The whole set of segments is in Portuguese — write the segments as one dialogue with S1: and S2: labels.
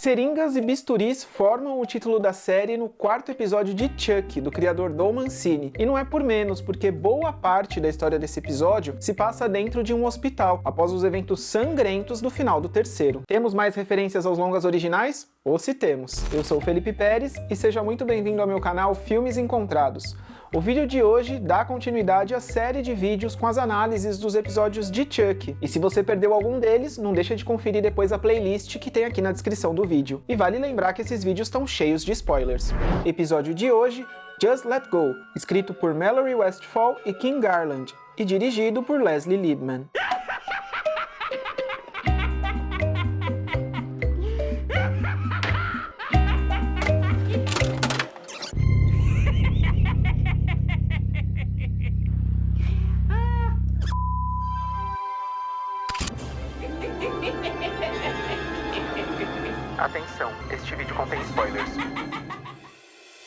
S1: Seringas e bisturis formam o título da série no quarto episódio de Chuck, do criador Don Mancini. E não é por menos, porque boa parte da história desse episódio se passa dentro de um hospital, após os eventos sangrentos do final do terceiro. Temos mais referências aos longas originais? Ou se temos. Eu sou o Felipe Pérez e seja muito bem-vindo ao meu canal Filmes Encontrados. O vídeo de hoje dá continuidade à série de vídeos com as análises dos episódios de Chuck. E se você perdeu algum deles, não deixa de conferir depois a playlist que tem aqui na descrição do vídeo. E vale lembrar que esses vídeos estão cheios de spoilers. Episódio de hoje, Just Let Go, escrito por Mallory Westfall e Kim Garland, e dirigido por Leslie Liebman. Atenção, este vídeo contém spoilers.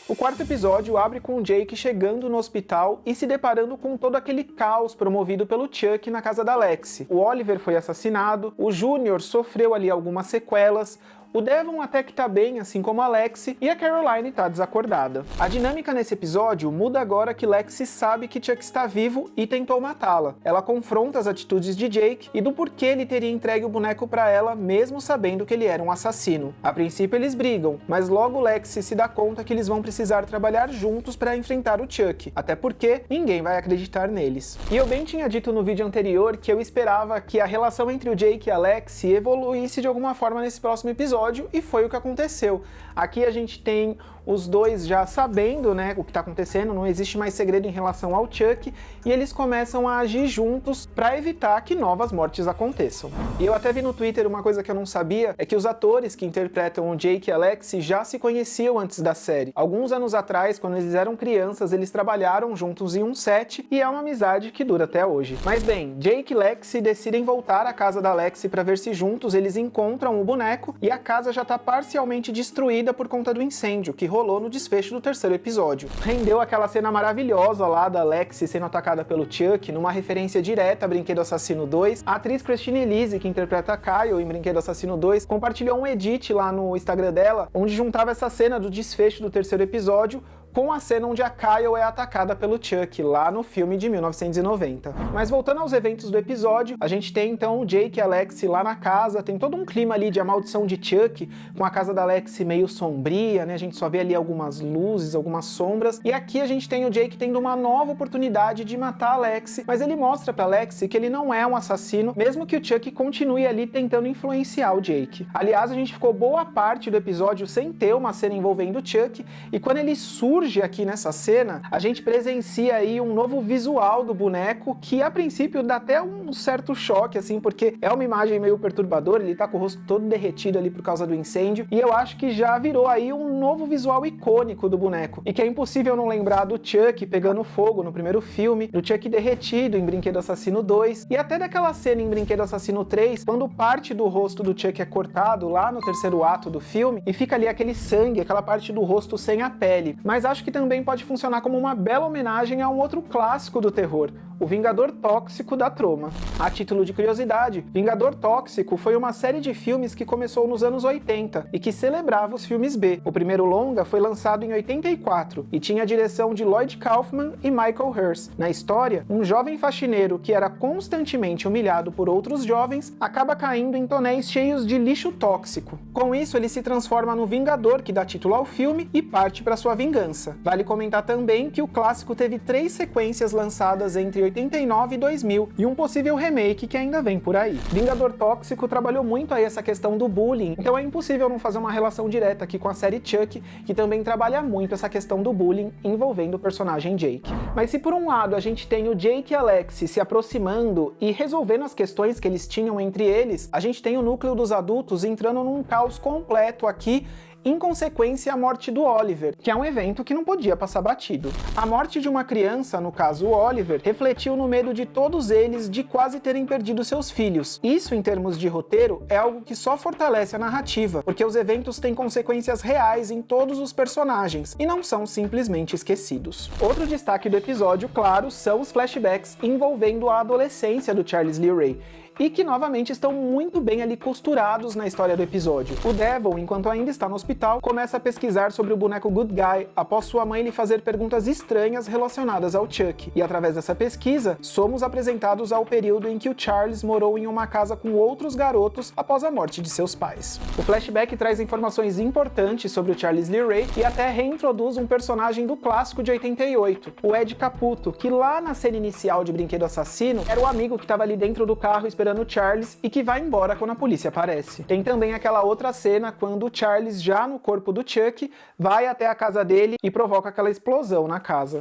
S1: O quarto episódio abre com o Jake chegando no hospital e se deparando com todo aquele caos promovido pelo Chuck na casa da Lexi. O Oliver foi assassinado, o Júnior sofreu ali algumas sequelas, o Devon até que tá bem, assim como a Lexi, e a Caroline tá desacordada. A dinâmica nesse episódio muda agora que Lexi sabe que Chuck está vivo e tentou matá-la. Ela confronta as atitudes de Jake e do porquê ele teria entregue o boneco pra ela, mesmo sabendo que ele era um assassino. A princípio eles brigam, mas logo Lexi se dá conta que eles vão precisar trabalhar juntos para enfrentar o Chuck, até porque ninguém vai acreditar neles. E eu bem tinha dito no vídeo anterior que eu esperava que a relação entre o Jake e a Lexi evoluísse de alguma forma nesse próximo episódio, e foi o que aconteceu. Aqui a gente tem os dois já sabendo, né, o que está acontecendo, não existe mais segredo em relação ao Chuck, e eles começam a agir juntos para evitar que novas mortes aconteçam. E eu até vi no Twitter uma coisa que eu não sabia, é que os atores que interpretam o Jake e a Lexi já se conheciam antes da série. Alguns anos atrás, quando eles eram crianças, eles trabalharam juntos em um set, e é uma amizade que dura até hoje. Mas bem, Jake e Lexi decidem voltar à casa da Lexi para ver se juntos eles encontram o boneco, e a casa já está parcialmente destruída por conta do incêndio que rolou no desfecho do terceiro episódio. Rendeu aquela cena maravilhosa lá da Lexi sendo atacada pelo Chuck, numa referência direta a Brinquedo Assassino 2. A atriz Christine Elise, que interpreta a Kyle em Brinquedo Assassino 2, compartilhou um edit lá no Instagram dela, onde juntava essa cena do desfecho do terceiro episódio com a cena onde a Kyle é atacada pelo Chuck, lá no filme de 1990. Mas voltando aos eventos do episódio, a gente tem então o Jake e a Lexi lá na casa, tem todo um clima ali de A Maldição de Chuck, com a casa da Lexi meio sombria, né? A gente só vê ali algumas luzes, algumas sombras, e aqui a gente tem o Jake tendo uma nova oportunidade de matar a Lexi, mas ele mostra pra Lexi que ele não é um assassino, mesmo que o Chuck continue ali tentando influenciar o Jake. Aliás, a gente ficou boa parte do episódio sem ter uma cena envolvendo o Chuck, e quando ele surge aqui nessa cena, a gente presencia aí um novo visual do boneco que a princípio dá até um certo choque, assim, porque é uma imagem meio perturbadora, ele tá com o rosto todo derretido ali por causa do incêndio, e eu acho que já virou aí um novo visual icônico do boneco, e que é impossível não lembrar do Chuck pegando fogo no primeiro filme, do Chuck derretido em Brinquedo Assassino 2, e até daquela cena em Brinquedo Assassino 3, quando parte do rosto do Chuck é cortado lá no terceiro ato do filme, e fica ali aquele sangue, aquela parte do rosto sem a pele. Mas acho que também pode funcionar como uma bela homenagem a um outro clássico do terror, o Vingador Tóxico da Troma. A título de curiosidade, Vingador Tóxico foi uma série de filmes que começou nos anos 80 e que celebrava os filmes B. O primeiro longa foi lançado em 84 e tinha a direção de Lloyd Kaufman e Michael Hirst. Na história, um jovem faxineiro que era constantemente humilhado por outros jovens acaba caindo em tonéis cheios de lixo tóxico. Com isso, ele se transforma no Vingador que dá título ao filme e parte para sua vingança. Vale comentar também que o clássico teve 3 sequências lançadas entre 89 e 2000, e um possível remake que ainda vem por aí. Vingador Tóxico trabalhou muito aí essa questão do bullying, então é impossível não fazer uma relação direta aqui com a série Chuck, que também trabalha muito essa questão do bullying envolvendo o personagem Jake. Mas se por um lado a gente tem o Jake e a Lexi se aproximando e resolvendo as questões que eles tinham entre eles, a gente tem o núcleo dos adultos entrando num caos completo aqui, em consequência à morte do Oliver, que é um evento que não podia passar batido. A morte de uma criança, no caso o Oliver, refletiu no medo de todos eles de quase terem perdido seus filhos. Isso, em termos de roteiro, é algo que só fortalece a narrativa, porque os eventos têm consequências reais em todos os personagens, e não são simplesmente esquecidos. Outro destaque do episódio, claro, são os flashbacks envolvendo a adolescência do Charles Lee Ray. e que novamente estão muito bem ali costurados na história do episódio. O Devon, enquanto ainda está no hospital, começa a pesquisar sobre o boneco Good Guy após sua mãe lhe fazer perguntas estranhas relacionadas ao Chuck. E através dessa pesquisa, somos apresentados ao período em que o Charles morou em uma casa com outros garotos após a morte de seus pais. O flashback traz informações importantes sobre o Charles Lee Ray e até reintroduz um personagem do clássico de 88, o Ed Caputo, que lá na cena inicial de Brinquedo Assassino era o amigo que estava ali dentro do carro esperando o Charles e que vai embora quando a polícia aparece. Tem também aquela outra cena quando o Charles, já no corpo do Chuck, vai até a casa dele e provoca aquela explosão na casa.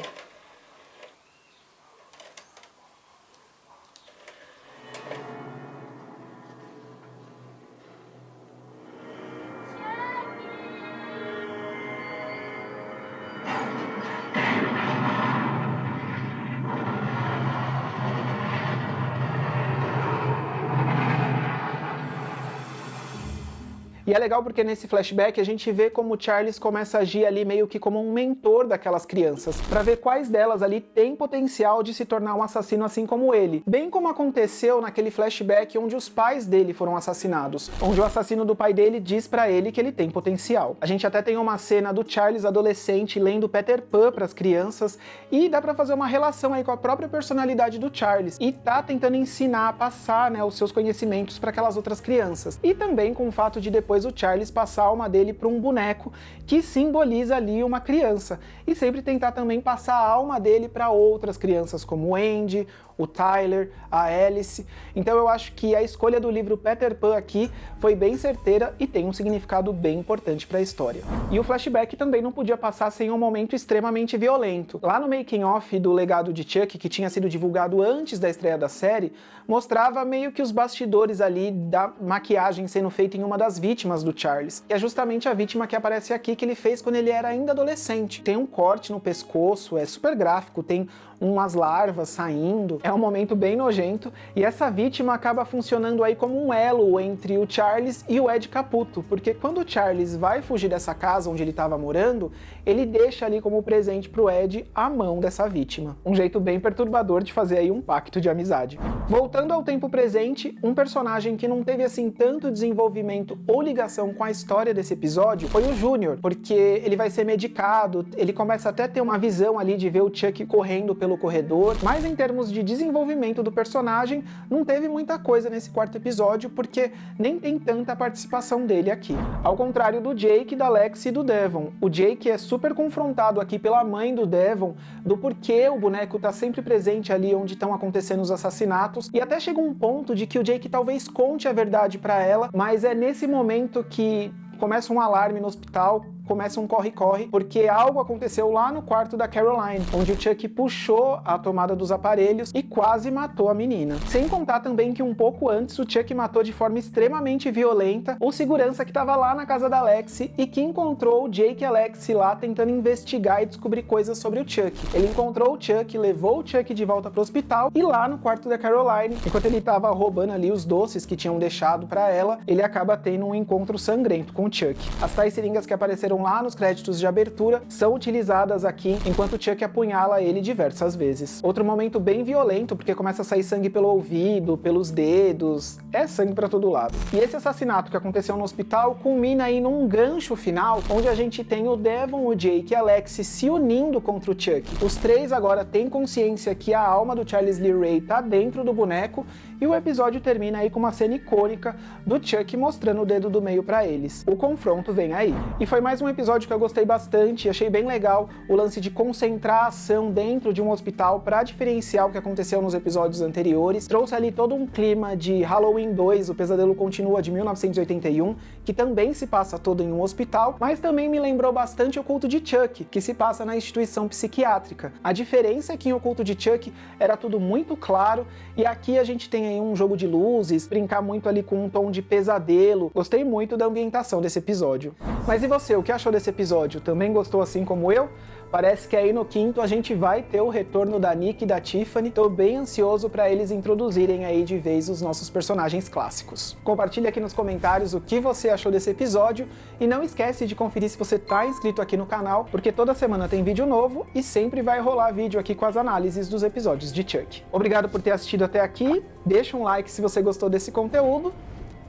S1: E é legal porque nesse flashback a gente vê como o Charles começa a agir ali meio que como um mentor daquelas crianças, pra ver quais delas ali têm potencial de se tornar um assassino assim como ele. Bem como aconteceu naquele flashback onde os pais dele foram assassinados, onde o assassino do pai dele diz pra ele que ele tem potencial. A gente até tem uma cena do Charles adolescente lendo Peter Pan pras crianças e dá pra fazer uma relação aí com a própria personalidade do Charles e tá tentando ensinar, passar, né, os seus conhecimentos para aquelas outras crianças. E também com o fato de depois o Charles passar a alma dele para um boneco que simboliza ali uma criança e sempre tentar também passar a alma dele para outras crianças como o Andy, o Tyler, a Alice. Então eu acho que a escolha do livro Peter Pan aqui foi bem certeira e tem um significado bem importante para a história. E o flashback também não podia passar sem um momento extremamente violento. Lá no making of do Legado de Chuck, que tinha sido divulgado antes da estreia da série, mostrava meio que os bastidores ali da maquiagem sendo feita em uma das vítimas do Charles, que é justamente a vítima que aparece aqui, que ele fez quando ele era ainda adolescente. Tem um corte no pescoço, é super gráfico, tem umas larvas saindo, é um momento bem nojento, e essa vítima acaba funcionando aí como um elo entre o Charles e o Ed Caputo, porque quando o Charles vai fugir dessa casa onde ele estava morando, ele deixa ali como presente pro Ed a mão dessa vítima. Um jeito bem perturbador de fazer aí um pacto de amizade. Voltando ao tempo presente, um personagem que não teve assim tanto desenvolvimento ou ligação com a história desse episódio foi o Júnior, porque ele vai ser medicado, ele começa até a ter uma visão ali de ver o Chuck correndo pelo corredor, mas em termos de desenvolvimento do personagem, não teve muita coisa nesse quarto episódio, porque nem tem tanta participação dele aqui. Ao contrário do Jake, da Lexi e do Devon. O Jake é super confrontado aqui pela mãe do Devon, do porquê o boneco tá sempre presente ali onde estão acontecendo os assassinatos, e até chega um ponto de que o Jake talvez conte a verdade pra ela, mas é nesse momento que começa um alarme no hospital, começa um corre-corre, porque algo aconteceu lá no quarto da Caroline, onde o Chuck puxou a tomada dos aparelhos e quase matou a menina. Sem contar também que um pouco antes o Chuck matou de forma extremamente violenta o segurança que estava lá na casa da Lexi e que encontrou o Jake e a Lexi lá tentando investigar e descobrir coisas sobre o Chuck. Ele encontrou o Chuck, levou o Chuck de volta pro hospital e lá no quarto da Caroline, enquanto ele estava roubando ali os doces que tinham deixado para ela, ele acaba tendo um encontro sangrento com o Chuck. As tais seringas que apareceram lá nos créditos de abertura são utilizadas aqui enquanto o Chuck apunhala ele diversas vezes. Outro momento bem violento, porque começa a sair sangue pelo ouvido, pelos dedos, é sangue pra todo lado. E esse assassinato que aconteceu no hospital culmina aí num gancho final, onde a gente tem o Devon, o Jake e a Lexi se unindo contra o Chuck. Os três agora têm consciência que a alma do Charles Lee Ray tá dentro do boneco, e o episódio termina aí com uma cena icônica do Chuck mostrando o dedo do meio pra eles. O confronto vem aí. E foi mais um episódio que eu gostei bastante, achei bem legal o lance de concentrar a ação dentro de um hospital para diferenciar o que aconteceu nos episódios anteriores. Trouxe ali todo um clima de Halloween 2, O Pesadelo Continua, de 1981, que também se passa todo em um hospital, mas também me lembrou bastante O Culto de Chuck, que se passa na instituição psiquiátrica. A diferença é que em O Culto de Chuck era tudo muito claro, e aqui a gente tem aí um jogo de luzes, brincar muito ali com um tom de pesadelo. Gostei muito da ambientação desse episódio. Mas e você, o que achou desse episódio? Também gostou assim como eu? Parece que aí no quinto a gente vai ter o retorno da Nick e da Tiffany. Tô bem ansioso para eles introduzirem aí de vez os nossos personagens clássicos. Compartilha aqui nos comentários o que você achou desse episódio e não esquece de conferir se você tá inscrito aqui no canal, porque toda semana tem vídeo novo e sempre vai rolar vídeo aqui com as análises dos episódios de Chuck. Obrigado por ter assistido até aqui, deixa um like se você gostou desse conteúdo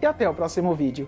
S1: e até o próximo vídeo.